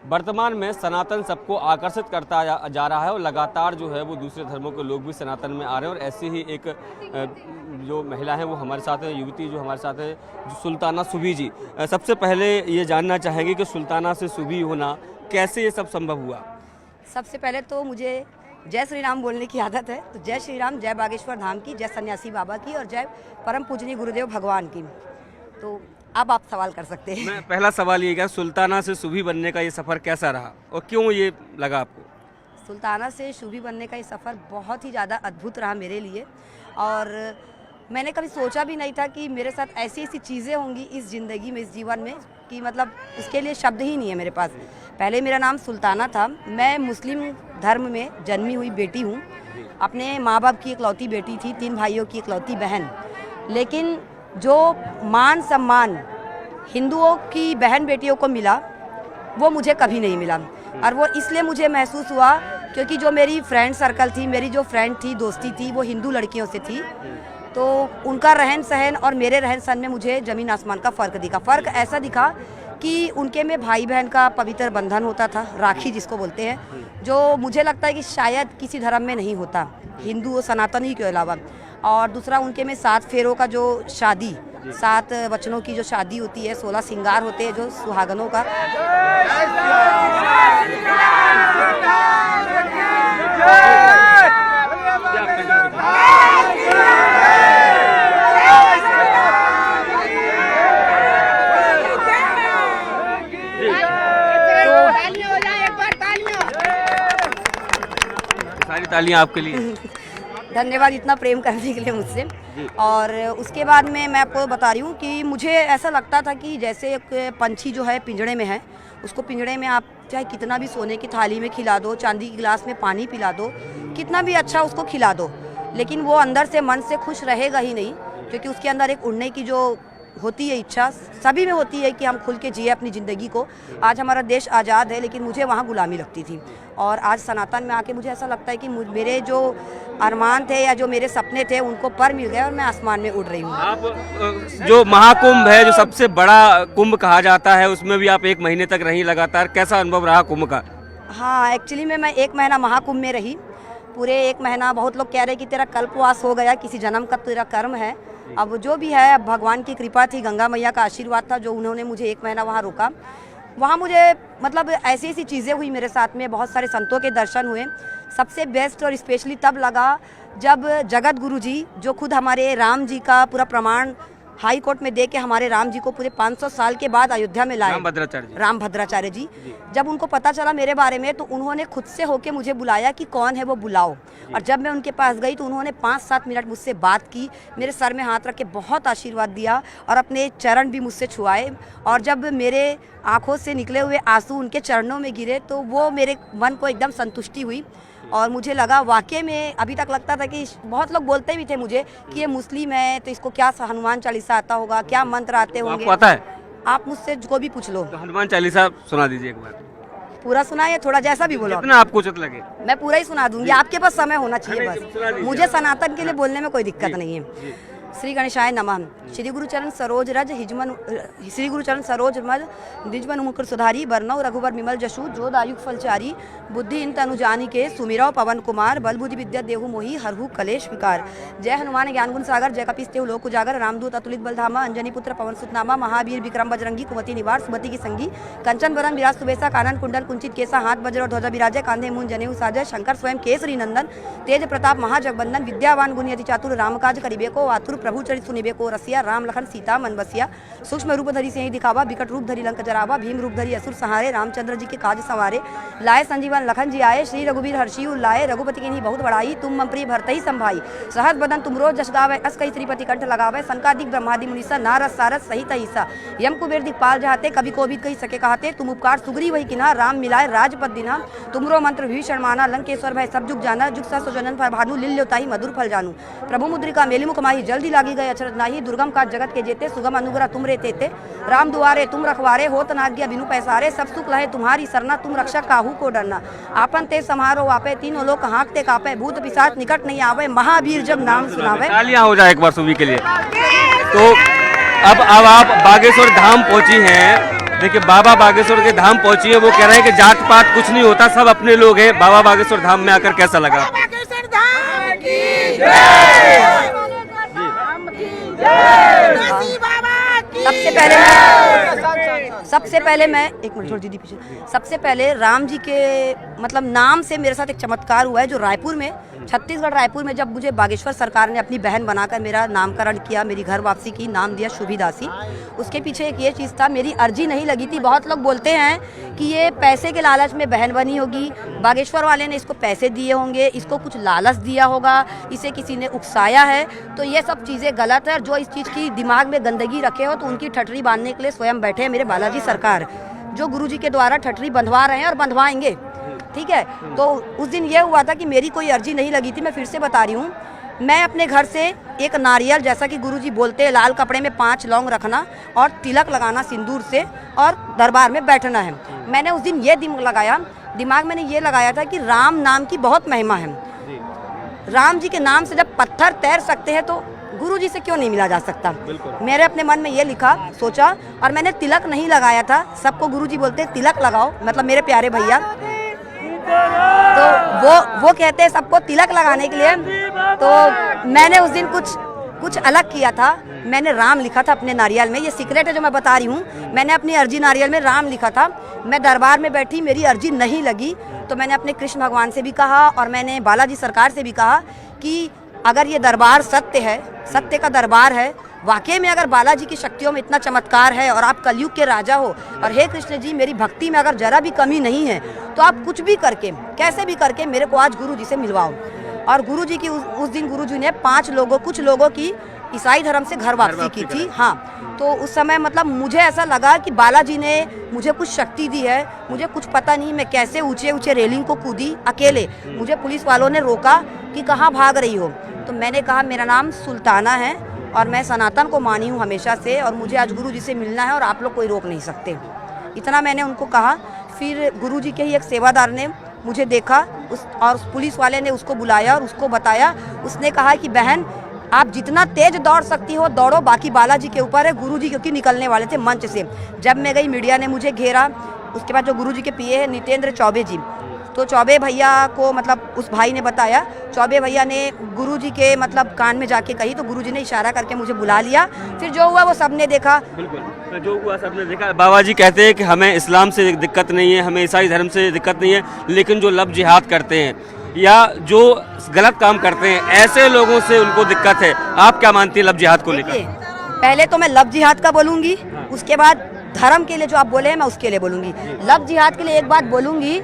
वर्तमान में सनातन सबको आकर्षित करता जा रहा है और लगातार जो है वो दूसरे धर्मों के लोग भी सनातन में आ रहे हैं। और ऐसे ही एक जो महिला है वो हमारे साथ है, युवती जो हमारे साथ है, सुल्ताना सूबी जी। सबसे पहले ये जानना चाहेंगे कि सुल्ताना से सूबी होना कैसे ये सब संभव हुआ? सबसे पहले तो मुझे जय श्री राम बोलने की आदत है, तो जय श्री राम, जय बागेश्वर धाम की, जय सन्यासी बाबा की और जय परम पूजनीय गुरुदेव भगवान की। तो अब आप सवाल कर सकते हैं। मैं पहला सवाल ये क्या, सुल्ताना से सूबी बनने का ये सफ़र कैसा रहा और क्यों ये लगा आपको? सुल्ताना से सूबी बनने का ये सफ़र बहुत ही ज़्यादा अद्भुत रहा मेरे लिए। और मैंने कभी सोचा भी नहीं था कि मेरे साथ ऐसी ऐसी चीज़ें होंगी इस ज़िंदगी में, इस जीवन में, कि मतलब उसके लिए शब्द ही नहीं है मेरे पास। पहले मेरा नाम सुल्ताना था। मैं मुस्लिम धर्म में जन्मी हुई बेटी हूँ। अपने माँ बाप की इकलौती बेटी थी, 3 भाइयों की इकलौती बहन। लेकिन जो मान सम्मान हिंदुओं की बहन बेटियों को मिला वो मुझे कभी नहीं मिला। और वो इसलिए मुझे महसूस हुआ क्योंकि जो मेरी फ्रेंड सर्कल थी, मेरी जो फ्रेंड थी, दोस्ती थी, वो हिंदू लड़कियों से थी। तो उनका रहन सहन और मेरे रहन सहन में मुझे ज़मीन आसमान का फ़र्क दिखा। फ़र्क ऐसा दिखा कि उनके में भाई बहन का पवित्र बंधन होता था, राखी जिसको बोलते हैं, जो मुझे लगता है कि शायद किसी धर्म में नहीं होता, हिंदू और सनातनी के अलावा। और दूसरा उनके में 7 फेरों का जो शादी, 7 वचनों की जो शादी होती है, 16 श्रृंगार होते हैं जो सुहागनों का। सारी तालियां आपके लिए। धन्यवाद इतना प्रेम करने के लिए मुझसे। और उसके बाद में मैं आपको बता रही हूँ कि मुझे ऐसा लगता था कि जैसे एक पंछी जो है पिंजड़े में है, उसको पिंजड़े में आप चाहे कितना भी सोने की थाली में खिला दो, चांदी की गिलास में पानी पिला दो, कितना भी अच्छा उसको खिला दो, लेकिन वो अंदर से मन से खुश रहेगा ही नहीं, क्योंकि उसके अंदर एक उड़ने की जो होती है इच्छा, सभी में होती है कि हम खुल के जिए अपनी ज़िंदगी को। आज हमारा देश आज़ाद है, लेकिन मुझे वहाँ गुलामी लगती थी। और आज सनातन में आके मुझे ऐसा लगता है कि मेरे जो अरमान थे या जो मेरे सपने थे उनको पर मिल गए और मैं आसमान में उड़ रही हूँ। आप जो महाकुंभ है, जो सबसे बड़ा कुंभ कहा जाता है, उसमें भी आप 1 महीने तक रही लगातार, कैसा अनुभव रहा कुंभ का? हाँ, एक्चुअली में मैं 1 महीना महाकुंभ में रही। पूरे 1 महीना बहुत लोग कह रहे कि तेरा कल्पवास हो गया, किसी जन्म का तेरा कर्म है। अब जो भी है, अब भगवान की कृपा थी, गंगा मैया का आशीर्वाद था, जो उन्होंने मुझे 1 महीना वहाँ रोका। वहाँ मुझे मतलब ऐसी ऐसी चीज़ें हुई मेरे साथ में, बहुत सारे संतों के दर्शन हुए। सबसे बेस्ट और स्पेशली तब लगा जब जगत गुरु जी, जो खुद हमारे राम जी का पूरा प्रमाण हाई कोर्ट में दे के हमारे राम जी को पूरे 500 साल के बाद अयोध्या में लाए, राम भद्राचार्य जी, जब उनको पता चला मेरे बारे में तो उन्होंने खुद से होके मुझे बुलाया कि कौन है वो, बुलाओ। और जब मैं उनके पास गई तो उन्होंने 5-7 मिनट मुझसे बात की, मेरे सर में हाथ रख के बहुत आशीर्वाद दिया और अपने चरण भी मुझसे छुआए। और जब मेरे आँखों से निकले हुए आंसू उनके चरणों में गिरे तो वो मेरे मन को एकदम संतुष्टि हुई। और मुझे लगा वाकई में, अभी तक लगता था कि बहुत लोग बोलते भी थे मुझे कि ये मुस्लिम है तो इसको क्या हनुमान चालीसा आता होगा, क्या मंत्र आते होंगे। आपको आता है? आप मुझसे को भी पूछ लो। तो हनुमान चालीसा सुना दीजिए एक बार। पूरा सुना है, थोड़ा जैसा भी बोलो, जितना आपको उचित लगे। मैं पूरा ही सुना दूंगी, आपके पास समय होना चाहिए बस। मुझे सनातन के लिए बोलने में कोई दिक्कत नहीं है। श्री गणेशाय नमः। श्री गुरुचरण सरोज रज हिजमन, श्री गुरुचरण सरोज मल निजमन मुकुर सुधारी, बरनौ रघुबर विमल जशु, जो दायुक फलचारी, बुद्धि इन तनु जानी के, सुमिरौ पवन कुमार, बल बुद्धि विद्या देहु मोहि, हरहु कलेश विकार। जय हनुमान ज्ञान गुण सागर, जय कपीस तेहु लोक उजागर, रामदूत अतुलित बलधामा, अंजनी पुत्र पवन सुत नामा, महावीर विक्रम बजरंगी, कुमति निवार सुमति की संगी, कंचन वरन विराज सुबेसा, कानन कुंडल कुंचित केसा, हाथ वज्र और ध्वजा विराजय, कांधे मूंज जनेऊ साजय, शंकर स्वयं केसरी नंदन, तेज प्रताप महाजगबंदन, विद्यावान गुणी अति चातुर, रामकाज करिबे को आतुर, प्रभु चरित सुनिबे को रसिया, राम लखन सीता मन बसिया, सूक्ष्म रूप धरी से ही दिखावा, विकट रूप धरी लंक जरावा, भीम रूप धरी असुर सहारे, रामचंद्र जी के काज संवारे, लाए संजीवन लखन जी आए, श्री रघुवीर हर्षि लाए, रघुपति की बहुत बड़ाई, तुम मम प्रिय भरत ही संभाई, सहज बदन तुम रोज जस गावे, अस कही श्रीपति कंठ लगावे, संकादिक ब्रह्मादि मुनीसा, नारद सारद सहित ईसा, यम कुबेर दिक्पाल जहाते, कभी को भी कही सके कहते, तुम उपकार सुग्री वही किना, राम मिलाए राजपद दिना, तुमरो मंत्र भीषण माना, लंकेश्वर भय सब जुग जाना, जुग सहस्र जनन फल भानु, लील्योताहि मधुर फल जानू, प्रभु मुद्रिका मेली मुख माही, जल्दी लागी गए अचरज नाही, दुर्गम का जगत के जेते, सुगम अनुग्रह तुम रे तेते, राम दुआरे तुम रखवारे, होत न आज्ञा बिनु पैसारे, सब सुख लहे तुम्हारी सरना, तुम रक्षक काहू को डरना, आपन ते समारो आपे, तीनों लोग हाँकते कापे, भूत पिशाच निकट नहीं आवे, महावीर जब नाम सुनावे। तालियां हो जाए एक बार सूबी के लिए। तो अब आप बागेश्वर धाम पहुंची हैं, देखिए बाबा बागेश्वर के धाम पहुंची है, वो कह रहे हैं कि जात पात कुछ नहीं होता, सब अपने लोग हैं। बाबा बागेश्वर धाम में आकर कैसा लगा? सबसे पहले मैं एक मिनट थोड़ी दीदी पीछे। सबसे पहले राम जी के मतलब नाम से मेरे साथ एक चमत्कार हुआ है, जो रायपुर में, छत्तीसगढ़ रायपुर में, जब मुझे बागेश्वर सरकार ने अपनी बहन बनाकर मेरा नामकरण किया, मेरी घर वापसी की, नाम दिया शुभिदासी। उसके पीछे एक ये चीज़ था, मेरी अर्जी नहीं लगी थी। बहुत लोग बोलते हैं कि ये पैसे के लालच में बहन बनी होगी, बागेश्वर वाले ने इसको पैसे दिए होंगे, इसको कुछ लालच दिया होगा, इसे किसी ने उकसाया है। तो ये सब चीज़ें गलत है। जो इस चीज़ की दिमाग में गंदगी रखे हो तो उनकी ठटरी बांधने के लिए स्वयं बैठे हैं मेरे बालाजी सरकार, जो गुरुजी के द्वारा ठटरी बंधवा रहे हैं और बंधवाएंगे। ठीक है, तो उस दिन ये हुआ था कि मेरी कोई अर्जी नहीं लगी थी। मैं फिर से बता रही हूँ, मैं अपने घर से एक नारियल, जैसा कि गुरुजी बोलते हैं, लाल कपड़े में 5 लौंग रखना और तिलक लगाना सिंदूर से और दरबार में बैठना है। मैंने उस दिन ये दिमाग मैंने ये लगाया था कि राम नाम की बहुत महिमा है। राम जी के नाम से जब पत्थर तैर सकते हैं तो गुरु जी से क्यों नहीं मिला जा सकता। मेरे अपने मन में ये सोचा और मैंने तिलक नहीं लगाया था। सबको गुरु जी बोलते हैं तिलक लगाओ, मतलब मेरे प्यारे भैया, तो वो कहते हैं सबको तिलक लगाने के लिए। तो मैंने उस दिन कुछ अलग किया था। मैंने राम लिखा था अपने नारियल में, ये सीक्रेट है जो मैं बता रही हूँ। मैंने अपनी अर्जी नारियल में राम लिखा था। मैं दरबार में बैठी, मेरी अर्जी नहीं लगी तो मैंने अपने कृष्ण भगवान से भी कहा और मैंने बालाजी सरकार से भी कहा कि अगर ये दरबार सत्य है, सत्य का दरबार है, वाकई में अगर बालाजी की शक्तियों में इतना चमत्कार है और आप कलयुग के राजा हो, और हे कृष्ण जी मेरी भक्ति में अगर जरा भी कमी नहीं है, तो आप कुछ भी करके, कैसे भी करके मेरे को आज गुरु जी से मिलवाओ। और गुरु जी की उस दिन गुरु जी ने कुछ लोगों की ईसाई धर्म से घर वापसी की थी। हाँ, तो उस समय मतलब मुझे ऐसा लगा कि बालाजी ने मुझे कुछ शक्ति दी है। मुझे कुछ पता नहीं, मैं कैसे ऊंचे ऊंचे रेलिंग को कूदी अकेले। मुझे पुलिस वालों ने रोका कि कहाँ भाग रही हो, तो मैंने कहा मेरा नाम सुल्ताना है और मैं सनातन को मानी हूँ हमेशा से, और मुझे आज गुरु जी से मिलना है और आप लोग कोई रोक नहीं सकते। इतना मैंने उनको कहा। फिर गुरु जी के ही एक सेवादार ने मुझे देखा और उस पुलिस वाले ने उसको बुलाया और उसको बताया। उसने कहा कि बहन आप जितना तेज दौड़ सकती हो दौड़ो, बाकी बालाजी के ऊपर है। गुरुजी क्योंकि निकलने वाले थे मंच से। जब मैं गई मीडिया ने मुझे घेरा। उसके बाद जो गुरुजी के पीए हैं नितेंद्र चौबे जी, तो चौबे भैया को मतलब उस भाई ने बताया, चौबे भैया ने गुरुजी के मतलब कान में जाके कही, तो गुरुजी ने इशारा करके मुझे बुला लिया। फिर जो हुआ वो सबने देखा। बिल्कुल जो हुआ सबने देखा। बाबा जी कहते हैं कि हमें इस्लाम से दिक्कत नहीं है, हमें ईसाई धर्म से दिक्कत नहीं है, लेकिन जो लब जिहाद करते हैं या जो गलत काम करते हैं ऐसे लोगों से उनको दिक्कत है। आप क्या मानती हैं लब जिहाद को लेकर? पहले तो मैं लब जिहाद का बोलूंगी, उसके बाद धर्म के लिए जो आप बोले हैं मैं उसके लिए बोलूंगी। लब जिहाद के लिए एक बात बोलूंगी,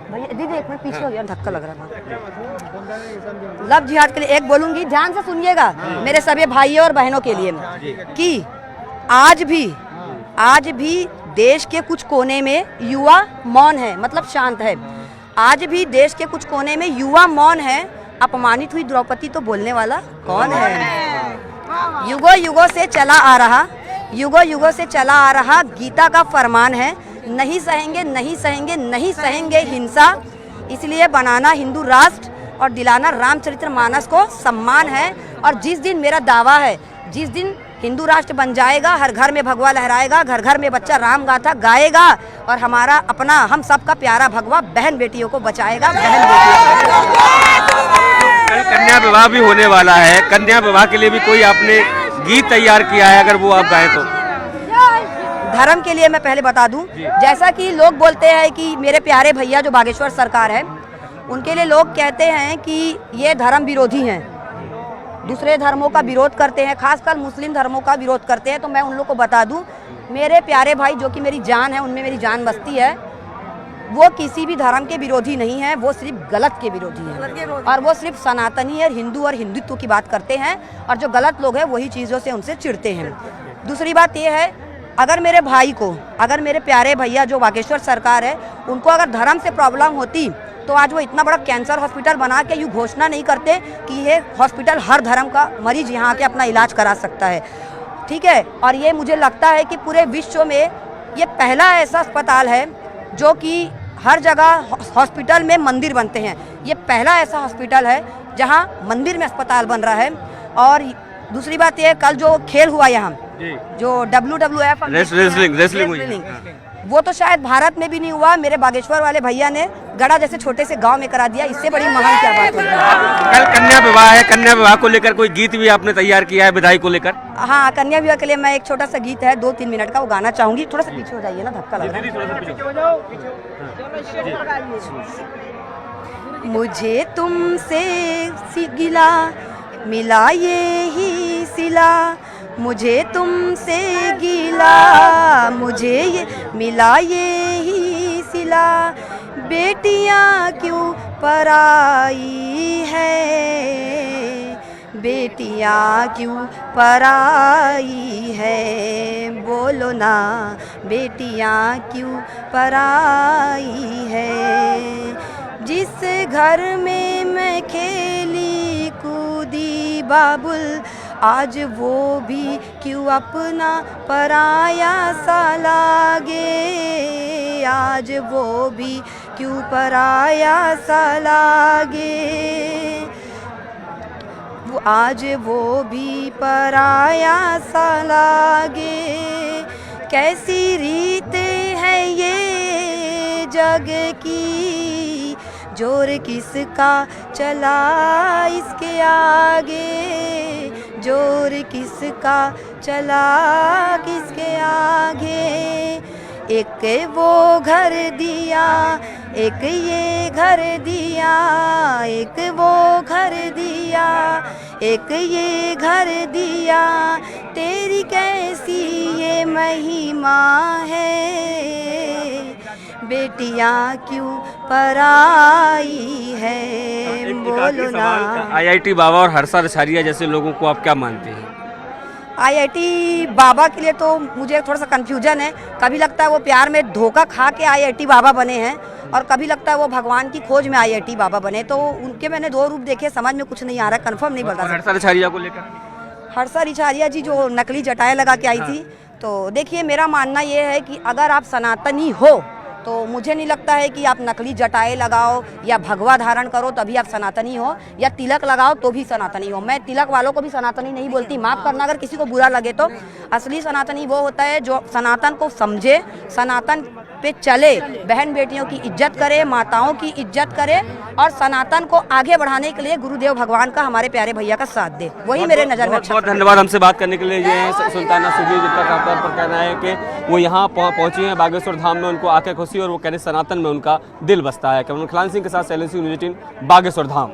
भैया दीदी एक मिनट पीछे हो गया, धक्का लग रहा था। लब जिहाद के लिए एक बोलूंगी, ध्यान से सुनिएगा मेरे सभी भाइयों और बहनों के लिए, कि आज भी देश के कुछ कोने में युवा मौन है, मतलब शांत है। आज भी देश के कुछ कोने में युवा मौन है। अपमानित हुई द्रौपदी तो बोलने वाला कौन है? युगों युगों से चला आ रहा गीता का फरमान है, नहीं सहेंगे नहीं सहेंगे नहीं सहेंगे हिंसा। इसलिए बनाना हिंदू राष्ट्र और दिलाना रामचरितमानस को सम्मान है। और जिस दिन मेरा दावा है, जिस दिन हिंदू राष्ट्र बन जाएगा, हर घर में भगवा लहराएगा, घर घर में बच्चा राम गाथा गाएगा और हमारा अपना हम सबका प्यारा भगवा बहन बेटियों को बचाएगा। कल कन्या विवाह भी होने वाला है, कन्या विवाह के लिए भी कोई आपने गीत तैयार किया है? अगर वो आप गाएं तो। धर्म के लिए मैं पहले बता दूं, जैसा कि लोग बोलते हैं कि मेरे प्यारे भैया जो बागेश्वर सरकार है, उनके लिए लोग कहते हैं कि ये धर्म विरोधी हैं, दूसरे धर्मों का विरोध करते हैं, खासकर मुस्लिम धर्मों का विरोध करते हैं। तो मैं उन लोगों को बता दूं, मेरे प्यारे भाई जो कि मेरी जान है, उनमें मेरी जान बसती है, वो किसी भी धर्म के विरोधी नहीं है, वो सिर्फ गलत के विरोधी हैं। और वो सिर्फ सनातनी और हिंदू और हिंदुत्व की बात करते हैं, और जो गलत लोग हैं वही चीज़ों से उनसे चिढ़ते हैं। दूसरी बात ये है, अगर मेरे भाई को, अगर मेरे प्यारे भैया जो बागेश्वर सरकार है, उनको अगर धर्म से प्रॉब्लम होती तो आज वो इतना बड़ा कैंसर हॉस्पिटल बना के यूँ घोषणा नहीं करते कि ये हॉस्पिटल हर धर्म का मरीज यहाँ आके अपना इलाज करा सकता है। ठीक है, और ये मुझे लगता है कि पूरे विश्व में ये पहला ऐसा अस्पताल है जो कि हर जगह हॉस्पिटल में मंदिर बनते हैं। ये पहला ऐसा हॉस्पिटल है जहाँ मंदिर में अस्पताल बन रहा है। और दूसरी बात ये, कल जो खेल हुआ यहाँ जी। जो WWF रेसलिंग हुई है। वो तो शायद भारत में भी नहीं हुआ, मेरे बागेश्वर वाले भैया ने गड़ा जैसे छोटे से गांव में करा दिया। इससे बड़ी महान क्या बात होगी। कल कन्या विवाह है, कन्या विवाह को लेकर कोई गीत भी आपने तैयार किया है विदाई को लेकर? हाँ, कन्या विवाह के लिए मैं एक छोटा सा गीत है 2-3 मिनट का, वो गाना चाहूंगी। थोड़ा सा पीछे हो जाइए ना, धक्का लग रहा है। मुझे तुमसे गिला मिला ये ही सिला, मुझे तुमसे गिला मुझे ये मिला ये ही सिला, बेटियां क्यों पराई है, बेटियां क्यों पराई है, बोलो ना बेटियां क्यों पराई है। जिस घर में मैं खेली कूदी बाबुल, आज वो भी क्यों अपना पराया सा लागे, आज वो भी क्यों पराया सा लागे, आज वो भी पराया सा लागे। कैसी रीत है ये जग की, जोर किसका चला इसके आगे, जोर किसका चला किसके आगे। एक वो घर दिया, एक ये घर दिया, एक वो घर दिया, एक ये घर दिया, तेरी कैसी ये महिमा है, बेटियां क्यों पराई है, बोलो ना। IIT बाबा और हर्षा रछारिया जैसे लोगों को आप क्या मानते हैं? IIT बाबा के लिए तो मुझे थोड़ा सा कन्फ्यूजन है। कभी लगता है वो प्यार में धोखा खा के IIT बाबा बने हैं, और कभी लगता है वो भगवान की खोज में IIT बाबा बने। तो उनके मैंने 2 रूप देखे, समझ में कुछ नहीं आ रहा, कंफर्म नहीं बता सकता। हर्षा रछारिया को लेकर? हर्षा रछारिया जी जो नकली जटाएं लगा के आई थी, तो देखिए मेरा मानना ये है कि अगर आप सनातनी हो तो मुझे नहीं लगता है कि आप नकली जटाएं लगाओ या भगवा धारण करो तभी आप सनातनी हो, या तिलक लगाओ तो भी सनातनी हो। मैं तिलक वालों को भी सनातनी नहीं बोलती, माफ़ करना अगर किसी को बुरा लगे तो। असली सनातनी वो होता है जो सनातन को समझे, सनातन पे चले, बहन बेटियों की इज्जत करे, माताओं की इज्जत करे, और सनातन को आगे बढ़ाने के लिए गुरुदेव भगवान का, हमारे प्यारे भैया का साथ दे। वही मेरे नज़र में। बहुत धन्यवाद हमसे बात करने के लिए। ये सुल्ताना सुबीर, जिनका साफ तौर पर कहना है कि वो यहाँ पहुँची हैं बागेश्वर धाम में, उनको आके खुशी, और वो कहने सनातन में उनका दिल बसता है। कैमरामैन खिलान सिंह के साथ शैलेंद्र सिंह, न्यूज़ 18 बागेश्वर धाम।